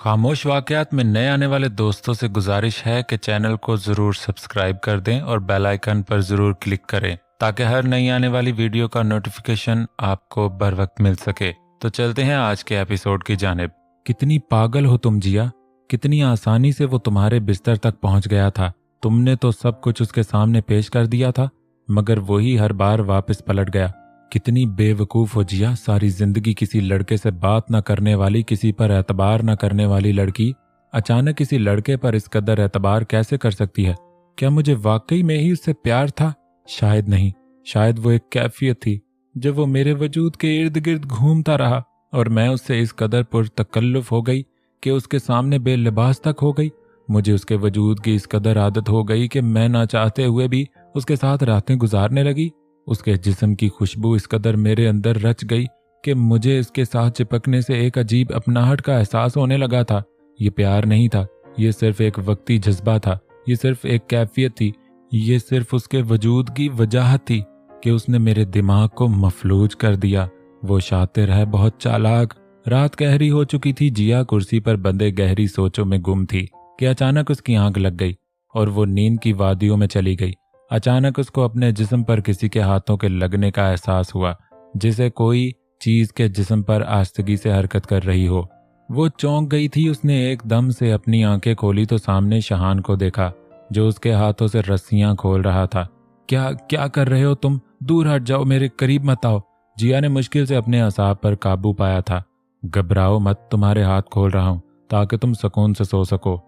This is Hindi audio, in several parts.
खामोश वाकयात में नए आने वाले दोस्तों से गुजारिश है कि चैनल को ज़रूर सब्सक्राइब कर दें और बेल आइकन पर ज़रूर क्लिक करें ताकि हर नई आने वाली वीडियो का नोटिफिकेशन आपको बर वक्त मिल सके। तो चलते हैं आज के एपिसोड की जानिब। कितनी पागल हो तुम जिया, कितनी आसानी से वो तुम्हारे बिस्तर तक पहुंच गया था। तुमने तो सब कुछ उसके सामने पेश कर दिया था, मगर वही हर बार वापस पलट गया। कितनी बेवकूफ़ हो जिया, सारी जिंदगी किसी लड़के से बात न करने वाली, किसी पर एतबार न करने वाली लड़की अचानक किसी लड़के पर इस कदर एतबार कैसे कर सकती है? क्या मुझे वाकई में ही उससे प्यार था? शायद नहीं, शायद वो एक कैफियत थी जब वो मेरे वजूद के इर्द गिर्द घूमता रहा और मैं उससे इस कदर पुरतकल्लुफ हो गई कि उसके सामने बेलिबास तक हो गई। मुझे उसके वजूद की इस कदर आदत हो गई कि मैं ना चाहते हुए भी उसके साथ रातें गुजारने लगी। उसके जिस्म की खुशबू इस कदर मेरे अंदर रच गई कि मुझे इसके साथ चिपकने से एक अजीब अपनाहट का एहसास होने लगा था। ये प्यार नहीं था, ये सिर्फ एक वक्ती जज्बा था, ये सिर्फ एक कैफियत थी, ये सिर्फ उसके वजूद की वजाहत थी कि उसने मेरे दिमाग को मफलूज कर दिया। वो शातिर है, बहुत चालाक। रात गहरी हो चुकी थी। जिया कुर्सी पर बंधे गहरी सोचों में गुम थी कि अचानक उसकी आंख लग गई और वो नींद की वादियों में चली गई। अचानक उसको अपने जिस्म पर किसी के हाथों के लगने का एहसास हुआ, जिसे कोई चीज के जिस्म पर आस्तगी से हरकत कर रही हो। वो चौंक गई थी। उसने एकदम से अपनी आंखें खोली तो सामने शहान को देखा, जो उसके हाथों से रस्सियां खोल रहा था। क्या क्या कर रहे हो तुम? दूर हट जाओ, मेरे करीब मत आओ। जिया ने मुश्किल से अपने असाब पर काबू पाया था। घबराओ मत, तुम्हारे हाथ खोल रहा हूं ताकि तुम सुकून से सो सको।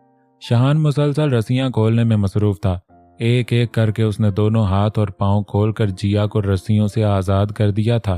शहान मुसलसल रस्सियां खोलने में मसरूफ था। एक एक करके उसने दोनों हाथ और पांव खोलकर जिया को रस्सियों से आज़ाद कर दिया था।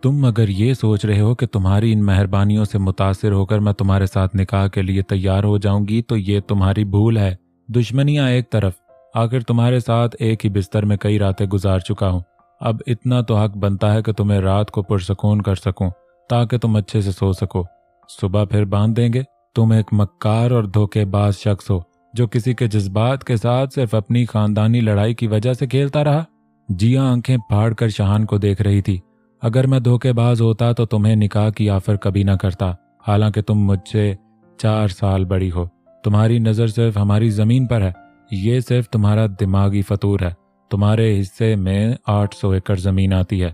तुम अगर ये सोच रहे हो कि तुम्हारी इन मेहरबानियों से मुतासिर होकर मैं तुम्हारे साथ निकाह के लिए तैयार हो जाऊंगी, तो ये तुम्हारी भूल है। दुश्मनियां एक तरफ, आखिर तुम्हारे साथ एक ही बिस्तर में कई रातें गुजार चुका हूं। अब इतना तो हक बनता है कि तुम्हें रात को पुरसकून कर सकूं ताकि तुम अच्छे से सो सको। सुबह फिर बांध देंगे। तुम एक मक्कार और धोखेबाज शख्स हो जो किसी के जज्बात के साथ सिर्फ अपनी खानदानी लड़ाई की वजह से खेलता रहा। जिया आंखें फाड़ कर शहान को देख रही थी। अगर मैं धोखेबाज होता तो तुम्हें निकाह की ऑफर कभी ना करता, हालांकि तुम मुझसे 4 साल बड़ी हो। तुम्हारी नज़र सिर्फ हमारी ज़मीन पर है। ये सिर्फ तुम्हारा दिमागी फतूर है। तुम्हारे हिस्से में 800 एकड़ ज़मीन आती है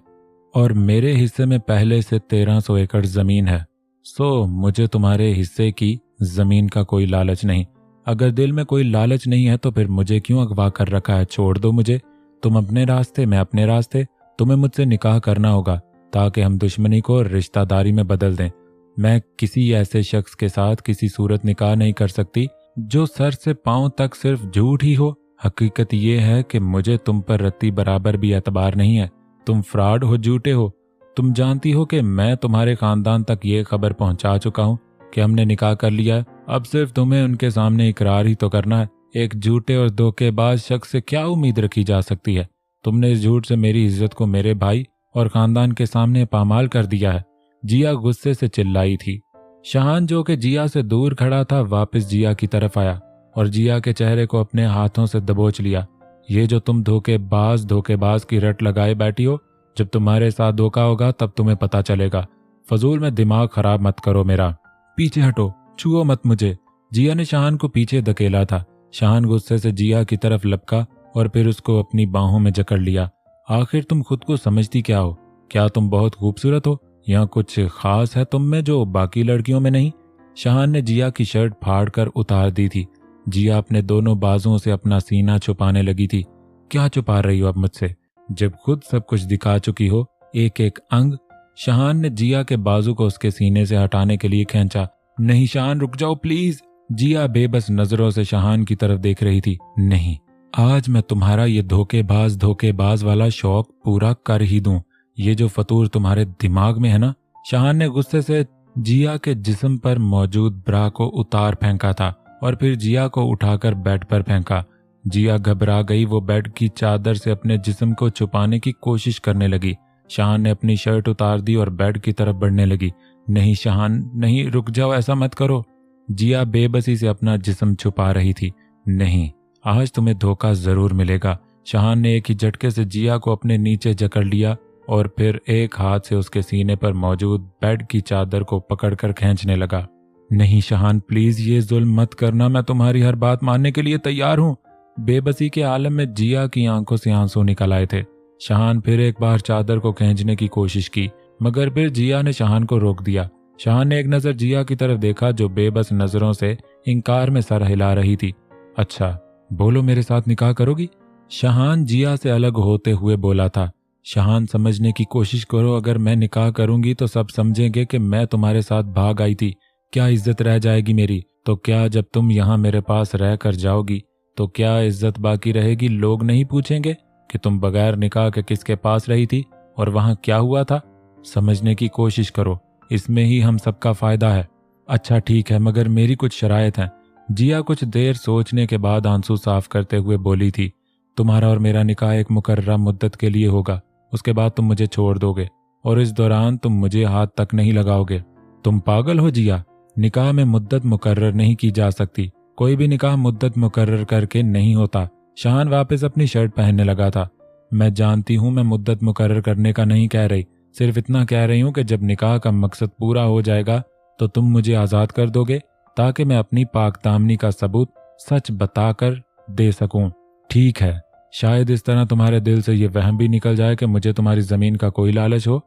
और मेरे हिस्से में पहले से 1300 एकड़ ज़मीन है। सो मुझे तुम्हारे हिस्से की ज़मीन का कोई लालच नहीं। अगर दिल में कोई लालच नहीं है तो फिर मुझे क्यों अगवा कर रखा है? छोड़ दो मुझे। तुम अपने रास्ते, मैं अपने रास्ते। तुम्हें मुझसे निकाह करना होगा ताकि हम दुश्मनी को रिश्तेदारी में बदल दें। मैं किसी ऐसे शख्स के साथ किसी सूरत निकाह नहीं कर सकती जो सर से पांव तक सिर्फ झूठ ही हो। हकीकत ये है कि मुझे तुम पर रत्ती बराबर भी एतबार नहीं है। तुम फ्रॉड हो, झूठे हो। तुम जानती हो कि मैं तुम्हारे खानदान तक ये खबर पहुंचा चुका हूं कि हमने निकाह कर लिया है। अब सिर्फ तुम्हें उनके सामने इकरार ही तो करना है। एक झूठे और धोखेबाज शख्स से क्या उम्मीद रखी जा सकती है? तुमने इस झूठ से मेरी इज्जत को मेरे भाई और खानदान के सामने पामाल कर दिया है। जिया गुस्से से चिल्लाई थी। शहान, जो कि जिया से दूर खड़ा था, वापस जिया की तरफ आया और जिया के चेहरे को अपने हाथों से दबोच लिया। ये जो तुम धोखेबाज की रट लगाए बैठी हो, जब तुम्हारे साथ धोखा होगा तब तुम्हें पता चलेगा। फजूल में दिमाग खराब मत करो मेरा। पीछे हटो, छुओ मत मुझे। जिया ने शहान को पीछे धकेला था। शहान गुस्से से जिया की तरफ लपका और फिर उसको अपनी बाहों में जकड़ लिया। आखिर तुम खुद को समझती क्या हो? क्या तुम बहुत खूबसूरत हो या कुछ खास है तुम में जो बाकी लड़कियों में नहीं? शहान ने जिया की शर्ट फाड़ कर उतार दी थी। जिया अपने दोनों बाजुओं से अपना सीना छुपाने लगी थी। क्या छुपा रही हो अब मुझसे, जब खुद सब कुछ दिखा चुकी हो, एक एक अंग? शहान ने जिया के बाजू को उसके सीने से हटाने के लिए खींचा। नहीं शहान, रुक जाओ प्लीज। जिया बेबस नजरों से शहान की तरफ देख रही थी। नहीं, आज मैं तुम्हारा ये धोखेबाज वाला शौक पूरा कर ही दूं। ये जो फतूर तुम्हारे दिमाग में है ना। शहान ने गुस्से से जिया के जिस्म पर मौजूद ब्रा को उतार फेंका था और फिर जिया को उठाकर बेड पर फेंका। जिया घबरा गई। वो बेड की चादर से अपने जिस्म को छुपाने की कोशिश करने लगी। शहान ने अपनी शर्ट उतार दी और बेड की तरफ बढ़ने लगी। नहीं शहान, नहीं, रुक जाओ, ऐसा मत करो। जिया बेबसी से अपना जिस्म छुपा रही थी। नहीं, आज तुम्हें धोखा जरूर मिलेगा। शहान ने एक ही झटके से जिया को अपने नीचे जकड़ लिया और फिर एक हाथ से उसके सीने पर मौजूद बेड की चादर को पकड़कर खींचने लगा। नहीं शहान, प्लीज ये जुल्म मत करना, मैं तुम्हारी हर बात मानने के लिए तैयार हूँ। बेबसी के आलम में जिया की आंखों से आंसू निकल आए थे। शहान फिर एक बार चादर को खींचने की कोशिश की, मगर फिर जिया ने शहान को रोक दिया। शहान ने एक नजर जिया की तरफ देखा, जो बेबस नजरों से इंकार में सर हिला रही थी। अच्छा बोलो, मेरे साथ निकाह करोगी? शहान जिया से अलग होते हुए बोला था। शहान, समझने की कोशिश करो, अगर मैं निकाह करूंगी तो सब समझेंगे कि मैं तुम्हारे साथ भाग आई थी। क्या इज्जत रह जाएगी मेरी? तो क्या जब तुम यहाँ मेरे पास रह कर जाओगी तो क्या इज्जत बाकी रहेगी? लोग नहीं पूछेंगे कि तुम बगैर निकाह के किसके पास रही थी और वहां क्या हुआ था? समझने की कोशिश करो, इसमें ही हम सबका फायदा है। अच्छा ठीक है, मगर मेरी कुछ शराइत हैं। जिया कुछ देर सोचने के बाद आंसू साफ करते हुए बोली थी, तुम्हारा और मेरा निकाह एक मुकर्ररा मुद्दत के लिए होगा। उसके बाद तुम मुझे छोड़ दोगे और इस दौरान तुम मुझे हाथ तक नहीं लगाओगे। तुम पागल हो जिया? निकाह में मुद्दत मुकर्रर नहीं की जा सकती। कोई भी निकाह मुद्दत मुकर्रर करके नहीं होता। शहान वापस अपनी शर्ट पहनने लगा था। मैं जानती हूँ, मैं मुद्दत मुकर्रर करने का नहीं कह रही, सिर्फ इतना कह रही हूँ कि जब निकाह का मकसद पूरा हो जाएगा तो तुम मुझे आज़ाद कर दोगे, ताकि मैं अपनी पाकदामनी का सबूत सच बताकर दे सकूं। ठीक है, शायद इस तरह तुम्हारे दिल से ये वहम भी निकल जाए कि मुझे तुम्हारी ज़मीन का कोई लालच हो।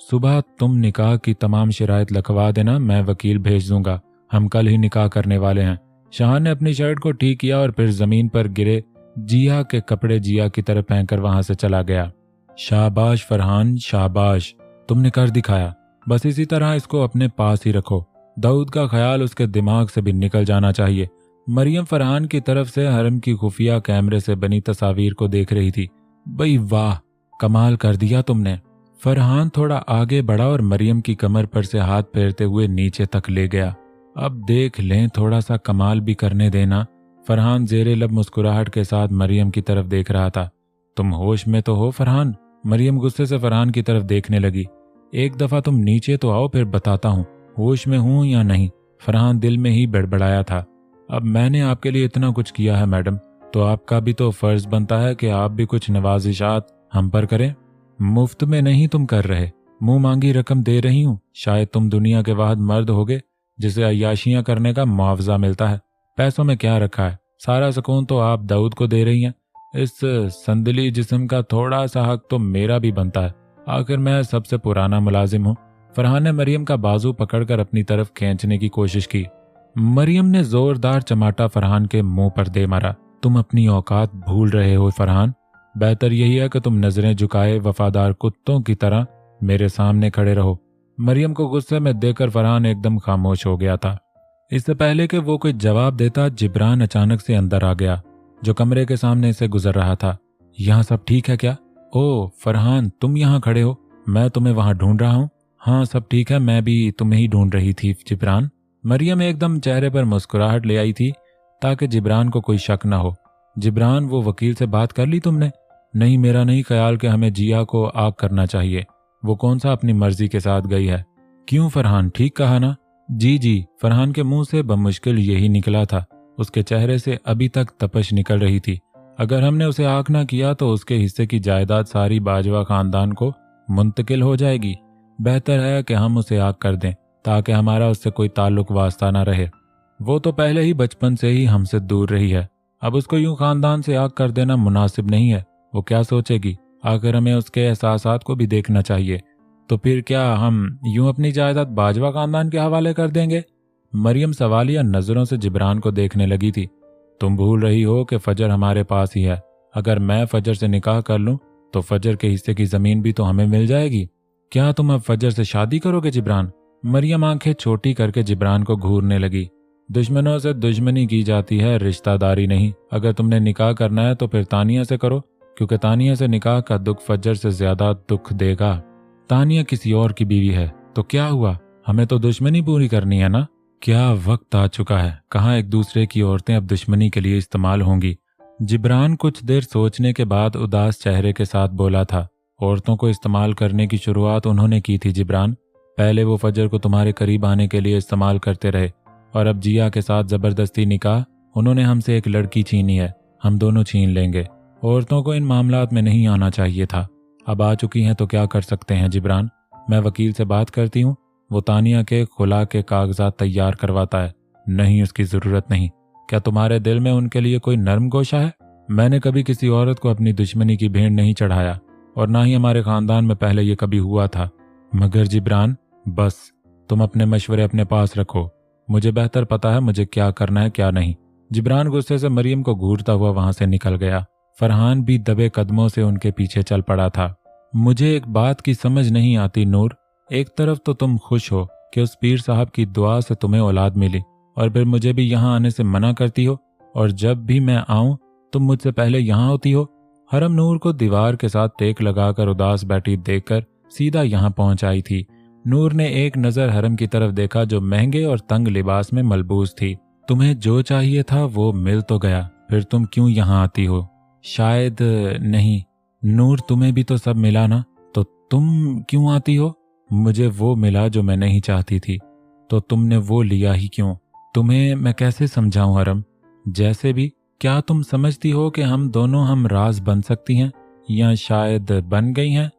सुबह तुम निकाह की तमाम शराइत लिखवा देना, मैं वकील भेज दूंगा। हम कल ही निकाह करने वाले हैं। शहान ने अपनी शर्ट को ठीक किया और फिर जमीन पर गिरे जिया के कपड़े जिया की तरफ फेंककर वहां से चला गया। शाबाश फरहान, शाबाश, तुमने कर दिखाया। बस इसी तरह इसको अपने पास ही रखो। दाऊद का ख्याल उसके दिमाग से भी निकल जाना चाहिए। मरियम फरहान की तरफ से हरम की खुफिया कैमरे से बनी तस्वीर को देख रही थी। भाई वाह, कमाल कर दिया तुमने। फरहान थोड़ा आगे बढ़ा और मरियम की कमर पर से हाथ फेरते हुए नीचे तक ले गया। अब देख लें, थोड़ा सा कमाल भी करने देना। फरहान जेरे लब मुस्कुराहट के साथ मरियम की तरफ देख रहा था। तुम होश में तो हो फरहान? मरियम गुस्से से फरहान की तरफ देखने लगी। एक दफा तुम नीचे तो आओ, फिर बताता हूँ होश में हूं या नहीं। फरहान दिल में ही बड़बड़ाया था। अब मैंने आपके लिए इतना कुछ किया है मैडम, तो आपका भी तो फर्ज बनता है कि आप भी कुछ नवाजिशात हम पर करें। मुफ्त में नहीं तुम कर रहे, मुंह मांगी रकम दे रही हूँ। शायद तुम दुनिया के वाहिद मर्द होगे जिसे अय्याशियां करने का मुआवजा मिलता है। पैसों में क्या रखा है, सारा सुकून तो आप दाऊद को दे रही हैं। इस संदली जिस्म का थोड़ा सा हक तो मेरा भी बनता है। आखिर मैं सबसे पुराना मुलाजिम हूँ। फरहान ने मरियम का बाजू पकड़कर अपनी तरफ खींचने की कोशिश की। मरियम ने जोरदार चमाटा फरहान के मुंह पर दे मारा। तुम अपनी औकात भूल रहे हो फरहान। बेहतर यही है कि तुम नजरें झुकाए वफादार कुत्तों की तरह मेरे सामने खड़े रहो। मरियम को गुस्से में देखकर फरहान एकदम खामोश हो गया था। इससे पहले कि वो कोई जवाब देता, जिब्रान अचानक से अंदर आ गया, जो कमरे के सामने से गुजर रहा था। यहाँ सब ठीक है क्या? ओ फरहान, तुम यहाँ खड़े हो, मैं तुम्हें वहां ढूंढ रहा हूँ। हाँ सब ठीक है, मैं भी तुम्हें ही ढूंढ रही थी जिब्रान। मरियम एकदम चेहरे पर मुस्कुराहट ले आई थी ताकि जिब्रान को कोई शक न हो। जिब्रान, वो वकील से बात कर ली तुमने? नहीं, मेरा नहीं ख्याल कि हमें जिया को आग करना चाहिए। वो कौन सा अपनी मर्जी के साथ गई है। क्यों फरहान, ठीक कहा ना? जी। फरहान के मुंह से बमुश्किल यही निकला था। उसके चेहरे से अभी तक तपश निकल रही थी। अगर हमने उसे आग ना किया तो उसके हिस्से की जायदाद सारी बाजवा खानदान को मुंतकिल हो जाएगी। बेहतर है कि हम उसे आग कर दें ताकि हमारा उससे कोई ताल्लुक वास्ता ना रहे। वो तो पहले ही बचपन से ही हमसे दूर रही है। अब उसको यूं खानदान से आग कर देना मुनासिब नहीं है। वो क्या सोचेगी? आखिर हमें उसके एहसासात को भी देखना चाहिए। तो फिर क्या हम यूं अपनी जायदाद बाजवा खानदान के हवाले कर देंगे? मरियम सवालिया नजरों से जिब्रान को देखने लगी थी। तुम भूल रही हो कि फजर हमारे पास ही है। अगर मैं फजर से निकाह कर लूं तो फजर के हिस्से की जमीन भी तो हमें मिल जाएगी। क्या तुम अब फजर से शादी करोगे जिब्रान? मरियम आंखें छोटी करके जिब्रान को घूरने लगी। दुश्मनों से दुश्मनी की जाती है, रिश्तेदारी नहीं। अगर तुमने निकाह करना है तो फिर तानिया से करो, क्योंकि तानिया से निकाह का दुख फजर से ज्यादा दुख देगा। तानिया किसी और की बीवी है तो क्या हुआ, हमें तो दुश्मनी पूरी करनी है ना। क्या वक्त आ चुका है, कहाँ एक दूसरे की औरतें अब दुश्मनी के लिए इस्तेमाल होंगी। जिब्रान कुछ देर सोचने के बाद उदास चेहरे के साथ बोला था। औरतों को इस्तेमाल करने की शुरुआत उन्होंने की थी जिब्रान। पहले वो फजर को तुम्हारे करीब आने के लिए इस्तेमाल करते रहे और अब जिया के साथ जबरदस्ती निकाह उन्होंने हमसे एक लड़की छीनी है, हम दोनों छीन लेंगे। औरतों को इन मामलात में नहीं आना चाहिए था। अब आ चुकी हैं तो क्या कर सकते हैं जिब्रान। मैं वकील से बात करती हूँ, वो तानिया के खुला के कागजात तैयार करवाता है। नहीं, उसकी ज़रूरत नहीं। क्या तुम्हारे दिल में उनके लिए कोई नर्म गोशा है? मैंने कभी किसी औरत को अपनी दुश्मनी की भेंट नहीं चढ़ाया और ना ही हमारे खानदान में पहले ये कभी हुआ था। मगर जिब्रान, बस तुम अपने मशवरे अपने पास रखो। मुझे बेहतर पता है मुझे क्या करना है क्या नहीं। जिब्रान गुस्से से मरियम को घूरता हुआ वहां से निकल गया। फरहान भी दबे कदमों से उनके पीछे चल पड़ा था। मुझे एक बात की समझ नहीं आती नूर, एक तरफ तो तुम खुश हो कि उस पीर साहब की दुआ से तुम्हें औलाद मिली और फिर मुझे भी यहाँ आने से मना करती हो, और जब भी मैं आऊं तुम मुझसे पहले यहाँ होती हो। हरम नूर को दीवार के साथ टेक लगाकर उदास बैठी देखकर सीधा यहाँ पहुंच आई थी। नूर ने एक नजर हरम की तरफ देखा जो महंगे और तंग लिबास में मलबूस थी। तुम्हें जो चाहिए था वो मिल तो गया, फिर तुम क्यों यहाँ आती हो? शायद नहीं नूर, तुम्हें भी तो सब मिला ना, तो तुम क्यों आती हो? मुझे वो मिला जो मैं नहीं चाहती थी, तो तुमने वो लिया ही क्यों? तुम्हें मैं कैसे समझाऊं हरम? जैसे भी, क्या तुम समझती हो कि हम दोनों हम राज बन सकती हैं, या शायद बन गई हैं?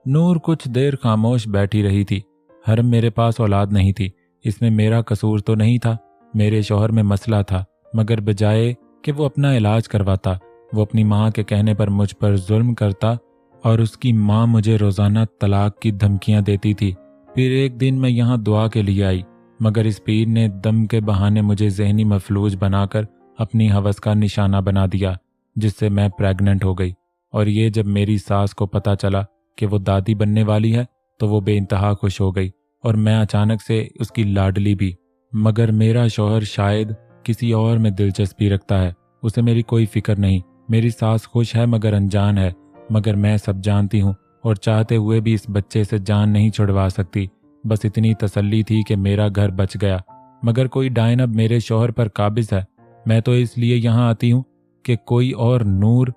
नूर कुछ देर खामोश बैठी रही थी। हरम, मेरे पास औलाद नहीं थी, इसमें मेरा कसूर तो नहीं था। मेरे शौहर में मसला था, मगर बजाय कि वो अपना इलाज करवाता, वो अपनी माँ के कहने पर मुझ पर जुल्म करता और उसकी माँ मुझे रोजाना तलाक की धमकियां देती थी। फिर एक दिन मैं यहाँ दुआ के लिए आई, मगर इस पीर ने दम के बहाने मुझे जहनी मफलूज बनाकर अपनी हवस का निशाना बना दिया, जिससे मैं प्रेग्नेंट हो गई। और ये जब मेरी सास को पता चला कि वो दादी बनने वाली है तो वो बेइंतहा खुश हो गई और मैं अचानक से उसकी लाडली भी। मगर मेरा शौहर शायद किसी और में दिलचस्पी रखता है, उसे मेरी कोई फिक्र नहीं। मेरी सास खुश है मगर अनजान है, मगर मैं सब जानती हूँ और चाहते हुए भी इस बच्चे से जान नहीं छुड़वा सकती। बस इतनी तसल्ली थी कि मेरा घर बच गया, मगर कोई डायन अब मेरे शौहर पर काबिज है। मैं तो इसलिए यहाँ आती हूँ कि कोई और नूर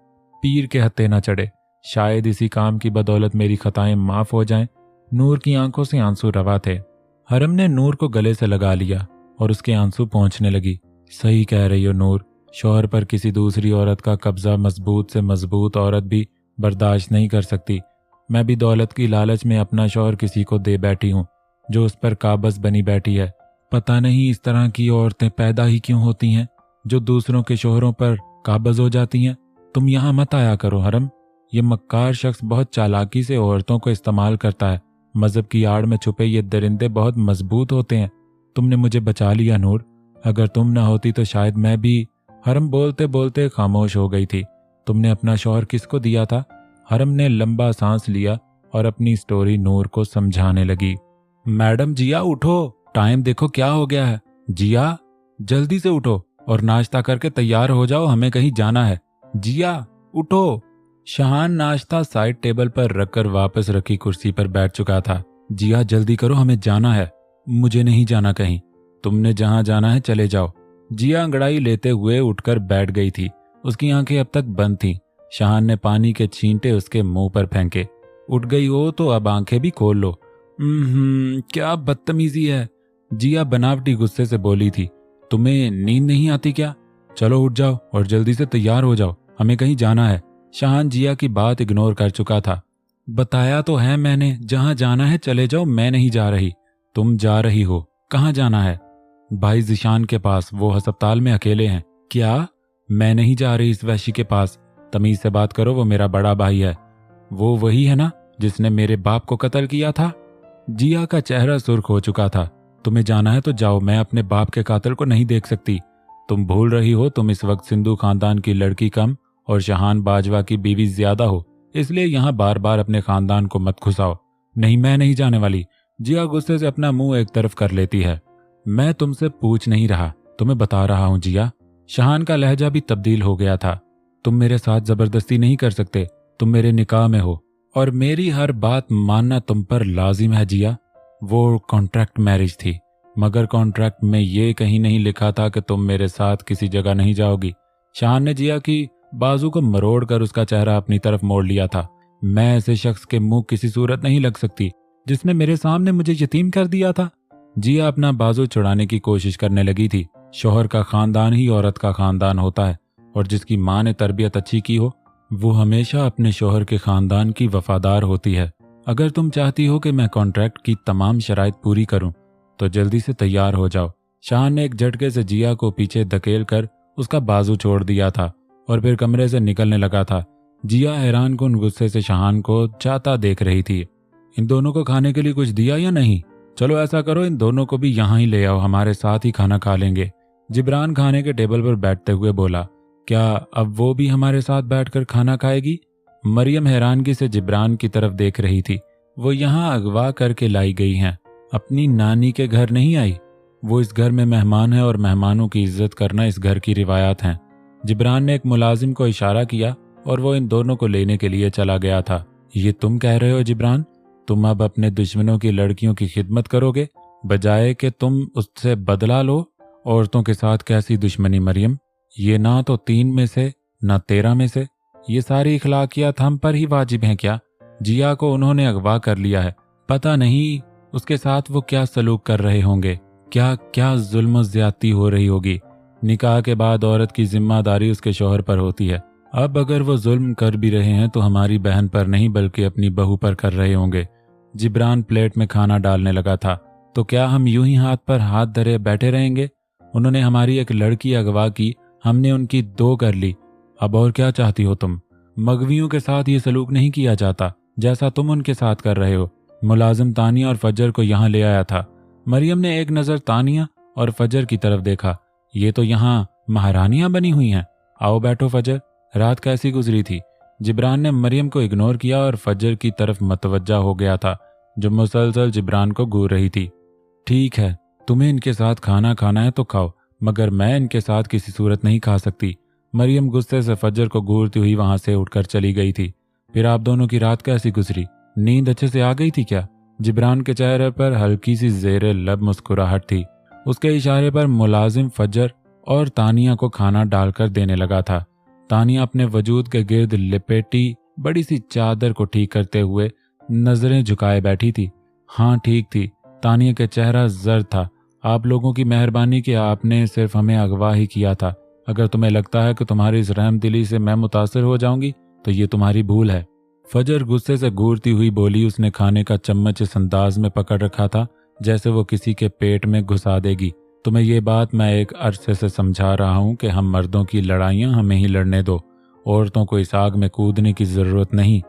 पीर के हत्थे न चढ़े। शायद इसी काम की बदौलत मेरी खताएं माफ हो जाएं। नूर की आंखों से आंसू रवा थे। हरम ने नूर को गले से लगा लिया और उसके आंसू पहुंचने लगी। सही कह रही हो नूर, शौहर पर किसी दूसरी औरत का कब्जा मजबूत से मजबूत औरत भी बर्दाश्त नहीं कर सकती। मैं भी दौलत की लालच में अपना शौहर किसी को दे बैठी हूँ जो उस पर काबज बनी बैठी है। पता नहीं इस तरह की औरतें पैदा ही क्यों होती हैं जो दूसरों के शौहरों पर काबज हो जाती हैं। तुम यहाँ मत आया करो हरम, ये मक्कार शख्स बहुत चालाकी से औरतों को इस्तेमाल करता है। मजहब की आड़ में छुपे ये दरिंदे बहुत मजबूत होते हैं। तुमने मुझे बचा लिया नूर, अगर तुम ना होती तो शायद मैं भी। हरम बोलते बोलते खामोश हो गई थी। तुमने अपना शौहर किसको दिया था? हरम ने लंबा सांस लिया और अपनी स्टोरी नूर को समझाने लगी। मैडम जिया उठो, टाइम देखो क्या हो गया है। जिया जल्दी से उठो और नाश्ता करके तैयार हो जाओ, हमें कहीं जाना है। जिया उठो। शहान नाश्ता साइड टेबल पर रखकर वापस रखी कुर्सी पर बैठ चुका था। जिया जल्दी करो, हमें जाना है। मुझे नहीं जाना कहीं, तुमने जहां जाना है चले जाओ। जिया अंगड़ाई लेते हुए उठकर बैठ गई थी। उसकी आंखें अब तक बंद थीं। शहान ने पानी के छींटे उसके मुंह पर फेंके। उठ गई हो तो अब आंखें भी खोल लो। क्या बदतमीजी है, जिया बनावटी गुस्से से बोली थी। तुम्हें नींद नहीं आती क्या? चलो उठ जाओ और जल्दी से तैयार हो जाओ, हमें कहीं जाना है। शहान जिया की बात इग्नोर कर चुका था। बताया तो है मैंने, जहां जाना है चले जाओ, मैं नहीं जा रही। तुम जा रही हो, कहाँ जाना है? भाई जिशान के पास, वो अस्पताल में अकेले हैं। क्या? मैं नहीं जा रही इस वैशी के पास, तमीज से बात करो, वो मेरा बड़ा भाई है। वो वही है ना जिसने मेरे बाप को कत्ल किया था? जिया का चेहरा सुर्ख हो चुका था। तुम्हें जाना है तो जाओ, मैं अपने बाप के कातिल को नहीं देख सकती। तुम भूल रही हो तुम इस वक्त सिंधु खानदान की लड़की कम और शहान बाजवा की बीवी ज्यादा हो, इसलिए यहाँ बार बार अपने खानदान को मत घुसाओ। नहीं, मैं नहीं जाने वाली। जिया गुस्से से अपना मुंह एक तरफ कर लेती है। मैं तुमसे पूछ नहीं रहा, तुम्हें बता रहा हूं जिया। शहान का लहजा भी तब्दील हो गया था। तुम मेरे साथ जबरदस्ती नहीं कर सकते, तुम मेरे निकाह में हो और मेरी हर बात मानना तुम पर लाजिम है जिया। वो कॉन्ट्रैक्ट मैरिज थी, मगर कॉन्ट्रैक्ट में ये कहीं नहीं लिखा था कि तुम मेरे साथ किसी जगह नहीं जाओगी। शहान ने जिया की बाजू को मरोड़कर उसका चेहरा अपनी तरफ मोड़ लिया था। मैं ऐसे शख्स के मुंह किसी सूरत नहीं लग सकती जिसने मेरे सामने मुझे यतीम कर दिया था। जिया अपना बाजू छुड़ाने की कोशिश करने लगी थी। शौहर का खानदान ही औरत का खानदान होता है और जिसकी माँ ने तरबियत अच्छी की हो वो हमेशा अपने शौहर के खानदान की वफादार होती है। अगर तुम चाहती हो कि मैं कॉन्ट्रैक्ट की तमाम शराइत पूरी करूं तो जल्दी से तैयार हो जाओ। शाहान ने एक झटके से जिया को पीछे धकेल कर उसका बाजू छोड़ दिया था और फिर कमरे से निकलने लगा था। जिया हैरान कुन गुस्से से शाहान को जाता देख रही थी। इन दोनों को खाने के लिए कुछ दिया या नहीं? चलो ऐसा करो, इन दोनों को भी यहाँ ही ले आओ, हमारे साथ ही खाना खा लेंगे। जिब्रान खाने के टेबल पर बैठते हुए बोला। क्या अब वो भी हमारे साथ बैठकर खाना खाएगी? मरियम हैरानगी से जिब्रान की तरफ देख रही थी। वो यहाँ अगवा करके लाई गई हैं, अपनी नानी के घर नहीं आई। वो इस घर में मेहमान है और मेहमानों की इज्जत करना इस घर की रिवायत है। जिब्रान ने एक मुलाजिम को इशारा किया और वो इन दोनों को लेने के लिए चला गया था। ये तुम कह रहे हो जिब्रान, तुम अब अपने दुश्मनों की लड़कियों की खिदमत करोगे बजाय कि तुम उससे बदला लो? औरतों के साथ कैसी दुश्मनी मरियम, ये ना तो 3 में से ना 13 में से। ये सारी इखलाकियात हम पर ही वाजिब हैं क्या? जिया को उन्होंने अगवा कर लिया है, पता नहीं उसके साथ वो क्या सलूक कर रहे होंगे, क्या क्या जुल्म ज्यादती हो रही होगी। निकाह के बाद औरत की जिम्मेदारी उसके शौहर पर होती है। अब अगर वो जुल्म कर भी रहे हैं तो हमारी बहन पर नहीं बल्कि अपनी बहू पर कर रहे होंगे। जिब्रान प्लेट में खाना डालने लगा था। तो क्या हम यूं ही हाथ पर हाथ धरे बैठे रहेंगे? उन्होंने हमारी एक लड़की अगवा की, हमने उनकी 2 कर ली। अब और क्या चाहती हो तुम? मगवियों के साथ ये सलूक नहीं किया जाता जैसा तुम उनके साथ कर रहे हो। मुलाजिम तानिया और फजर को यहाँ ले आया था। मरियम ने एक नज़र तानिया और फजर की तरफ देखा। ये तो यहाँ महारानियां बनी हुई हैं। आओ बैठो फजर, रात कैसी गुजरी थी? जिब्रान ने मरियम को इग्नोर किया और फजर की तरफ मतवज्जा हो गया था जो मुसलसल जिब्रान को घूर रही थी। ठीक है, तुम्हें इनके साथ खाना खाना है तो खाओ, मगर मैं इनके साथ किसी सूरत नहीं खा सकती। मरियम गुस्से से फजर को घूरती हुई वहां से उठकर चली गई थी। फिर आप दोनों की रात कैसी गुजरी? नींद अच्छे से आ गई थी क्या? जिब्रान के चेहरे पर हल्की सी ज़ेरे लब मुस्कुराहट थी। उसके इशारे पर मुलाजिम फजर और तानिया को खाना डालकर देने लगा था। तानिया अपने वजूद के गिर्द लिपेटी बड़ी सी चादर को ठीक करते हुए नजरें झुकाए बैठी थी। हाँ ठीक थी। तानिया के चेहरा जर्द था। आप लोगों की मेहरबानी कि आपने सिर्फ हमें अगवा ही किया था। अगर तुम्हें लगता है कि तुम्हारी इस रहम दिली से मैं मुतासिर हो जाऊंगी तो ये तुम्हारी भूल है। फजर गुस्से से घूरती हुई बोली। उसने खाने का चम्मच इस अंदाज में पकड़ रखा था जैसे वो किसी के पेट में घुसा देगी। तुम्हें ये बात मैं एक अरसे से समझा रहा हूँ कि हम मर्दों की लड़ाइयाँ हमें ही लड़ने दो, औरतों को इस आग में कूदने की ज़रूरत नहीं।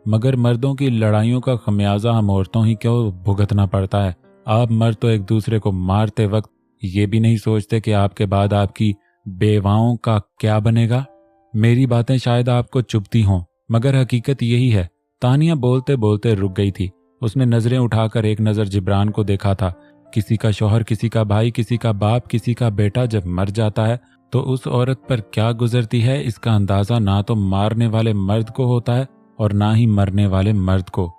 मगर मर्दों की लड़ाइयों का खमियाजा हम औरतों ही क्यों भुगतना पड़ता है? आप मर्द तो एक दूसरे को मारते वक्त ये भी नहीं सोचते कि आपके बाद आपकी बेवाओं का क्या बनेगा। मेरी बातें शायद आपको चुभती हों मगर हकीकत यही है। तानिया बोलते बोलते रुक गई थी। उसने नजरें उठाकर एक नज़र जिब्रान को देखा था। किसी का शौहर, किसी का भाई, किसी का बाप, किसी का बेटा जब मर जाता है तो उस औरत पर क्या गुजरती है इसका अंदाजा ना तो मारने वाले मर्द को होता है और ना ही मरने वाले मर्द को।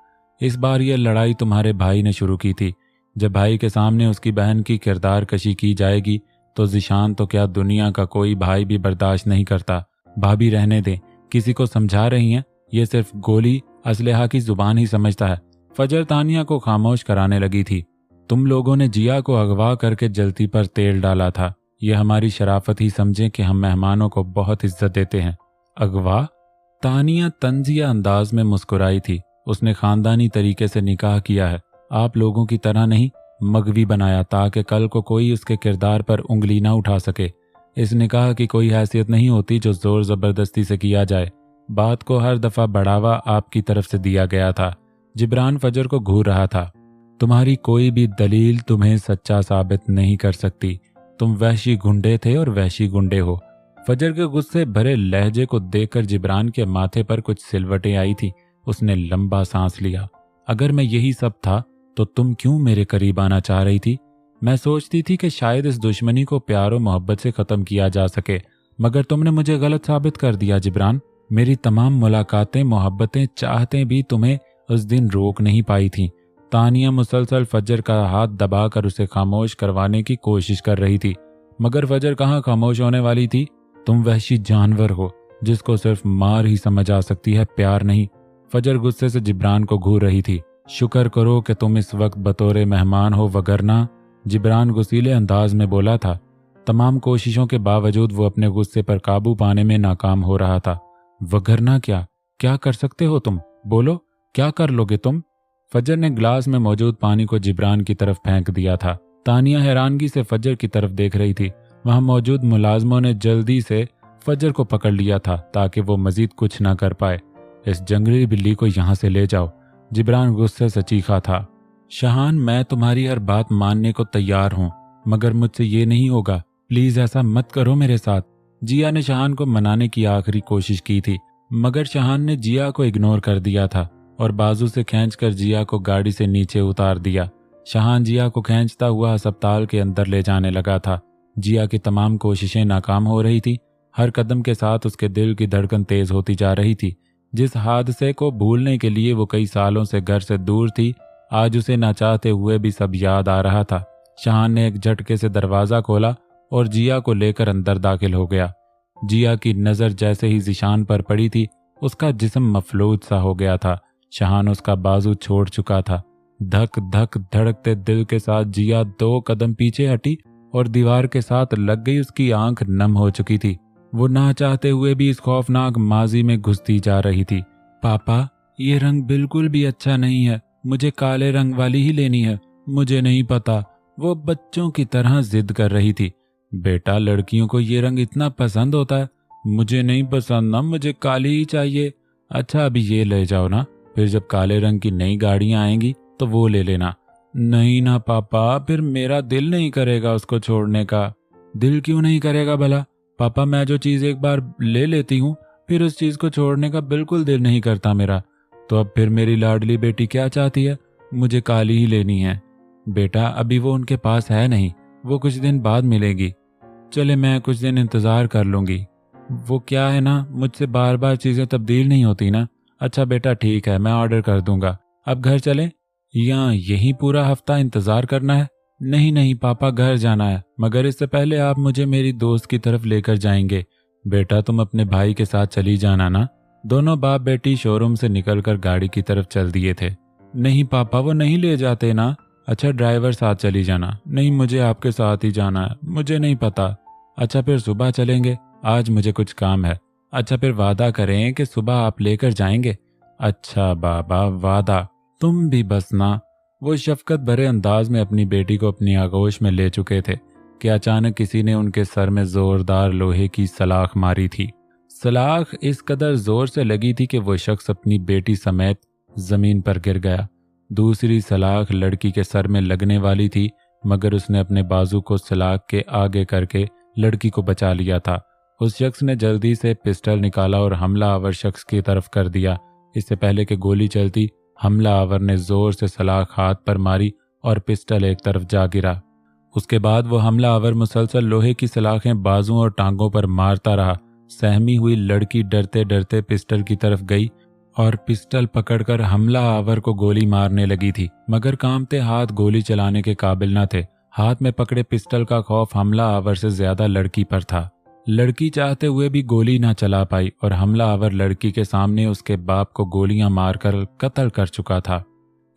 इस बार यह लड़ाई तुम्हारे भाई ने शुरू की थी। जब भाई के सामने उसकी बहन की किरदार कशी की जाएगी तो जिशान तो क्या दुनिया का कोई भाई भी बर्दाश्त नहीं करता। भाभी रहने दें, किसी को समझा रही हैं, ये सिर्फ गोली असलहा की जुबान ही समझता है। फजर तानिया को खामोश कराने लगी थी। तुम लोगों ने जिया को अगवा करके जलती पर तेल डाला था। यह हमारी शराफत ही समझें कि हम मेहमानों को बहुत इज्जत देते हैं। अगवा? तानिया तंजिया अंदाज में मुस्कुराई थी। उसने खानदानी तरीके से निकाह किया है, आप लोगों की तरह नहीं। मगवी बनाया ताकि कल को कोई उसके किरदार पर उंगली ना उठा सके। इस निकाह की कोई हैसियत नहीं होती जो जोर जबरदस्ती से किया जाए। बात को हर दफा बढ़ावा आपकी तरफ से दिया गया था। जिब्रान फजर को घूर रहा था। तुम्हारी कोई भी दलील तुम्हें सच्चा साबित नहीं कर सकती। तुम वहशी गुंडे थे और वहशी गुंडे हो। फजर के गुस्से भरे लहजे को देखकर जिब्रान के माथे पर कुछ सिलवटें आई थी। उसने लंबा सांस लिया। अगर मैं यही सब था तो तुम क्यों मेरे करीब आना चाह रही थी? मैं सोचती थी कि शायद इस दुश्मनी को प्यार और मोहब्बत से खत्म किया जा सके, मगर तुमने मुझे गलत साबित कर दिया जिब्रान। मेरी तमाम मुलाकातें, मोहब्बतें, चाहतें भी तुम्हें उस दिन रोक नहीं पाई थीं। तानिया मुसलसल फजर का हाथ दबाकर उसे खामोश करवाने की कोशिश कर रही थी, मगर फजर कहाँ खामोश होने वाली थी। तुम वहशी जानवर हो जिसको सिर्फ मार ही समझ आ सकती है, प्यार नहीं। फजर गुस्से से जिब्रान को घूर रही थी। शुक्र करो कि तुम इस वक्त बतौरे मेहमान हो, वगरना, जिब्रान गुस्सीले अंदाज में बोला था। तमाम कोशिशों के बावजूद वो अपने गुस्से पर काबू पाने में नाकाम हो रहा था। वगरना क्या? क्या कर सकते हो तुम? बोलो, क्या कर लोगे तुम? फजर ने ग्लास में मौजूद पानी को जिब्रान की तरफ फेंक दिया था। तानिया हैरानगी से फजर की तरफ देख रही थी। वहां मौजूद मुलाजमों ने जल्दी से फजर को पकड़ लिया था ताकि वो मजीद कुछ ना कर पाए। इस जंगली बिल्ली को यहाँ से ले जाओ, जिब्रान गुस्से से चीखा था। शहान, मैं तुम्हारी हर बात मानने को तैयार हूँ, मगर मुझसे ये नहीं होगा। प्लीज ऐसा मत करो मेरे साथ। जिया ने शहान को मनाने की आखिरी कोशिश की थी, मगर शहान ने जिया को इग्नोर कर दिया था और बाजू से खींचकर जिया को गाड़ी से नीचे उतार दिया। शहान जिया को खींचता हुआ अस्पताल के अंदर ले जाने लगा था। जिया की तमाम कोशिशें नाकाम हो रही थी। हर कदम के साथ उसके दिल की धड़कन तेज होती जा रही थी। जिस हादसे को भूलने के लिए वो कई सालों से घर से दूर थी, आज उसे ना चाहते हुए भी सब याद आ रहा था। शहान ने एक झटके से दरवाज़ा खोला और जिया को लेकर अंदर दाखिल हो गया। जिया की नज़र जैसे ही ज़िशान पर पड़ी थी, उसका जिस्म मफलूज सा हो गया था। शहान उसका बाजू छोड़ चुका था। धक धक धड़कते दिल के साथ जिया 2 कदम पीछे हटी और दीवार के साथ लग गई। उसकी आंख नम हो चुकी थी। वो ना चाहते हुए भी इस खौफनाक माजी में घुसती जा रही थी। पापा, ये रंग बिल्कुल भी अच्छा नहीं है, मुझे काले रंग वाली ही लेनी है। मुझे नहीं पता, वो बच्चों की तरह जिद कर रही थी। बेटा, लड़कियों को ये रंग इतना पसंद होता है। मुझे नहीं पसंद ना, मुझे काली ही चाहिए। अच्छा, अभी ये ले जाओ ना, फिर जब काले रंग की नई गाड़ियां आएंगी तो वो ले लेना। नहीं ना पापा, फिर मेरा दिल नहीं करेगा उसको छोड़ने का। दिल क्यों नहीं करेगा भला? पापा, मैं जो चीज़ एक बार ले लेती हूँ फिर उस चीज़ को छोड़ने का बिल्कुल दिल नहीं करता मेरा। तो अब फिर मेरी लाडली बेटी क्या चाहती है? मुझे काली ही लेनी है। बेटा, अभी वो उनके पास है नहीं, वो कुछ दिन बाद मिलेगी। चले, मैं कुछ दिन इंतज़ार कर लूँगी। वो क्या है ना, मुझसे बार बार चीज़ें तब्दील नहीं होती ना। अच्छा बेटा, ठीक है, मैं ऑर्डर कर दूंगा। अब घर चलें या यहीं पूरा हफ्ता इंतज़ार करना है? नहीं नहीं पापा, घर जाना है, मगर इससे पहले आप मुझे मेरी दोस्त की तरफ लेकर जाएंगे। बेटा, तुम अपने भाई के साथ चली जाना ना। दोनों बाप बेटी शोरूम से निकलकर गाड़ी की तरफ चल दिए थे। नहीं पापा, वो नहीं ले जाते ना। अच्छा, ड्राइवर साथ चली जाना। नहीं, मुझे आपके साथ ही जाना है, मुझे नहीं पता। अच्छा, फिर सुबह चलेंगे, आज मुझे कुछ काम है। अच्छा, फिर वादा करें कि सुबह आप लेकर जाएंगे। अच्छा बाबा, वादा। तुम भी बस ना। वो शफकत भरे अंदाज में अपनी बेटी को अपनी आगोश में ले चुके थे कि अचानक किसी ने उनके सर में जोरदार लोहे की सलाख मारी थी। सलाख इस कदर जोर से लगी थी कि वो शख्स अपनी बेटी समेत जमीन पर गिर गया। दूसरी सलाख लड़की के सर में लगने वाली थी, मगर उसने अपने बाजू को सलाख के आगे करके लड़की को बचा लिया था। उस शख्स ने जल्दी से पिस्टल निकाला और हमलावर शख्स की तरफ कर दिया। इससे पहले कि गोली चलती, हमलावर ने जोर से सलाख हाथ पर मारी और पिस्टल एक तरफ जा गिरा। उसके बाद वो हमलावर मुसलसल लोहे की सलाखें बाजुओं और टांगों पर मारता रहा। सहमी हुई लड़की डरते डरते पिस्टल की तरफ गई और पिस्टल पकड़कर हमलावर को गोली मारने लगी थी, मगर कांपते हाथ गोली चलाने के काबिल न थे। हाथ में पकड़े पिस्टल का खौफ हमलावर से ज्यादा लड़की पर था। लड़की चाहते हुए भी गोली ना चला पाई और हमलावर लड़की के सामने उसके बाप को गोलियां मारकर कत्ल कर चुका था।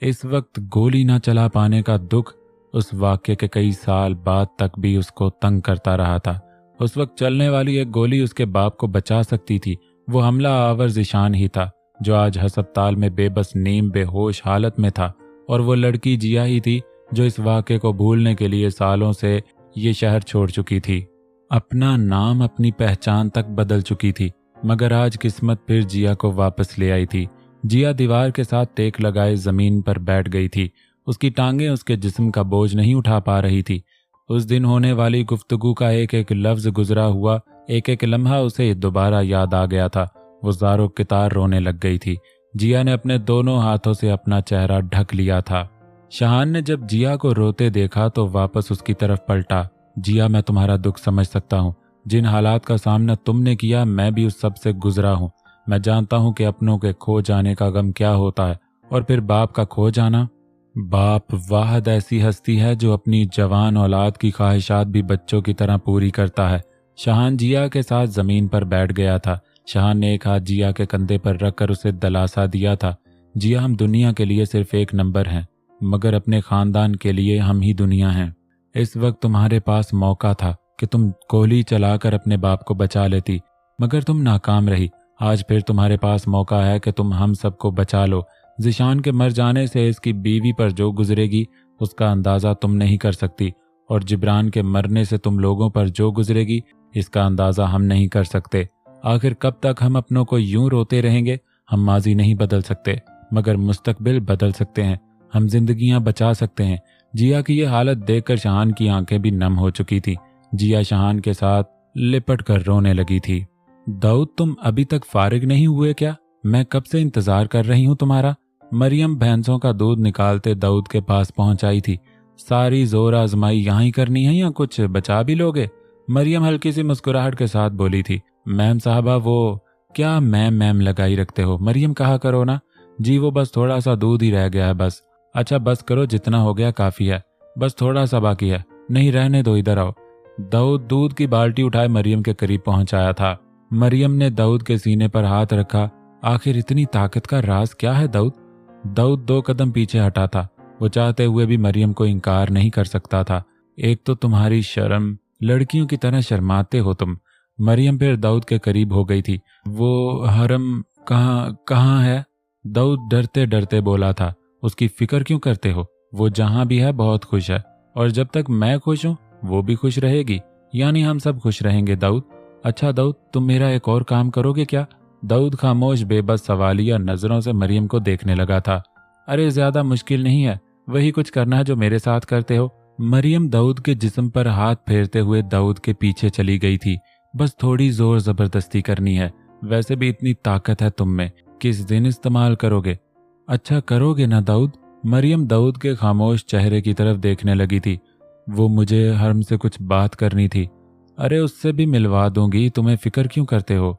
इस वक्त गोली ना चला पाने का दुख उस वाक्य के कई साल बाद तक भी उसको तंग करता रहा था। उस वक्त चलने वाली एक गोली उसके बाप को बचा सकती थी। वो हमलावर ज़िशान ही था जो आज अस्पताल में बेबस नीम बेहोश हालत में था, और वो लड़की जिया ही थी जो इस वाक़े को भूलने के लिए सालों से ये शहर छोड़ चुकी थी। अपना नाम, अपनी पहचान तक बदल चुकी थी, मगर आज किस्मत फिर जिया को वापस ले आई थी। जिया दीवार के साथ टेक लगाए जमीन पर बैठ गई थी। उसकी टांगें उसके जिस्म का बोझ नहीं उठा पा रही थी। उस दिन होने वाली गुफ्तगू का एक एक लफ्ज गुजरा हुआ एक एक लम्हा उसे दोबारा याद आ गया था। वो ज़ारो कितार रोने लग गई थी। जिया ने अपने दोनों हाथों से अपना चेहरा ढक लिया था। शहान ने जब जिया को रोते देखा तो वापस उसकी तरफ पलटा। जिया, मैं तुम्हारा दुख समझ सकता हूँ। जिन हालात का सामना तुमने किया मैं भी उस सब से गुजरा हूँ। मैं जानता हूँ कि अपनों के खो जाने का गम क्या होता है, और फिर बाप का खो जाना। बाप वाहद ऐसी हस्ती है जो अपनी जवान औलाद की ख्वाहिशात भी बच्चों की तरह पूरी करता है। शहान जिया के साथ जमीन पर बैठ गया था। शहान ने एक हाथ जिया के कंधे पर रखकर उसे दिलासा दिया था। जिया, हम दुनिया के लिए सिर्फ एक नंबर हैं, मगर अपने खानदान के लिए हम ही दुनिया हैं। इस वक्त तुम्हारे पास मौका था कि तुम गोली चलाकर अपने बाप को बचा लेती, मगर तुम नाकाम रही। आज फिर तुम्हारे पास मौका है कि तुम हम सबको बचा लो। ज़िशान के मर जाने से इसकी बीवी पर जो गुजरेगी उसका अंदाज़ा तुम नहीं कर सकती, और जिब्रान के मरने से तुम लोगों पर जो गुजरेगी इसका अंदाज़ा हम नहीं कर सकते। आखिर कब तक हम अपनों को यूं रोते रहेंगे? हम माजी नहीं बदल सकते मगर मुस्तकबिल बदल सकते हैं। हम जिंदगियां बचा सकते हैं। जिया की ये हालत देखकर शहान की आंखें भी नम हो चुकी थी। जिया शहान के साथ लिपट कर रोने लगी थी। दाऊद, तुम अभी तक फारिग नहीं हुए क्या? मैं कब से इंतजार कर रही हूँ तुम्हारा। मरियम भैंसों का दूध निकालते दाऊद के पास पहुंच आई थी। सारी जोर आजमाई यहाँ ही करनी है या कुछ बचा भी लोगे? मरियम हल्की सी मुस्कुराहट के साथ बोली थी। मैम साहबा, वो क्या मैम मैम लगाई रखते हो? मरियम कहा करो ना। जी वो बस थोड़ा सा दूध ही रह गया है बस। अच्छा बस करो, जितना हो गया काफी है, बस थोड़ा सा बाकी है। नहीं रहने दो, इधर आओ। दाऊद दूध की बाल्टी उठाए मरियम के करीब पहुंचाया था। मरियम ने दाऊद के सीने पर हाथ रखा। आखिर इतनी ताकत का राज क्या है दाऊद? दाऊद 2 कदम पीछे हटा था। वो चाहते हुए भी मरियम को इनकार नहीं कर सकता था। एक तो तुम्हारी शर्म, लड़कियों की तरह शर्माते हो तुम। मरियम फिर दाऊद के करीब हो गई थी। वो हरम कहाँ है? दाऊद डरते डरते बोला था। उसकी फिक्र क्यों करते हो? वो जहां भी है बहुत खुश है, और जब तक मैं खुश हूं वो भी खुश रहेगी, यानी हम सब खुश रहेंगे दाऊद। अच्छा दाऊद, तुम मेरा एक और काम करोगे क्या? दाऊद खामोश बेबस सवालिया नजरों से मरियम को देखने लगा था। अरे ज्यादा मुश्किल नहीं है, वही कुछ करना है जो मेरे साथ करते हो। मरियम दाऊद के जिस्म पर हाथ फेरते हुए दाऊद के पीछे चली गई थी। बस थोड़ी जोर जबरदस्ती करनी है। वैसे भी इतनी ताकत है तुम में, किस दिन इस्तेमाल करोगे? अच्छा करोगे ना दाऊद? मरियम दाऊद के खामोश चेहरे की तरफ देखने लगी थी। वो मुझे हरम से कुछ बात करनी थी। अरे उससे भी मिलवा दूंगी, तुम्हें फिक्र क्यों करते हो?